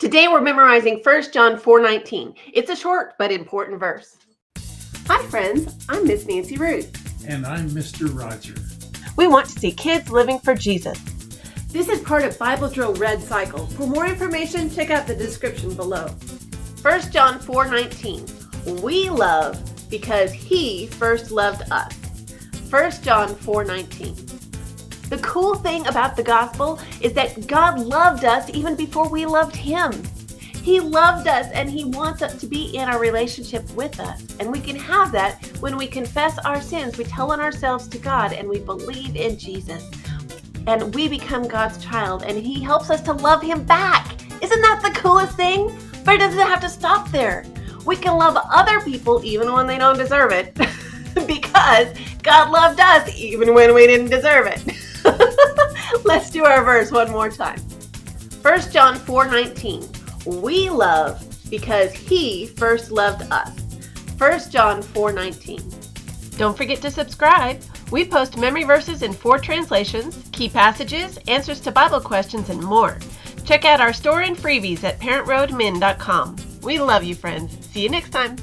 Today we're memorizing 1 John 4:19. It's a short but important verse. Hi friends, I'm Miss Nancy Ruth. And I'm Mr. Roger. We want to see kids living for Jesus. This is part of Bible Drill Red Cycle. For more information, check out the description below. 1 John 4:19. We love because He first loved us. 1 John 4:19. The cool thing about the gospel is that God loved us even before we loved Him. He loved us and He wants us to be in a relationship with us. And we can have that when we confess our sins, we tell on ourselves to God, and we believe in Jesus. And we become God's child, and He helps us to love Him back. Isn't that the coolest thing? But it doesn't have to stop there. We can love other people even when they don't deserve it because God loved us even when we didn't deserve it. Let's do our verse one more time. 1 John 4:19. We love because He first loved us. 1 John 4:19. Don't forget to subscribe. We post memory verses in 4 translations, key passages, answers to Bible questions, and more. Check out our store and freebies at parentroadmin.com. We love you, friends. See you next time.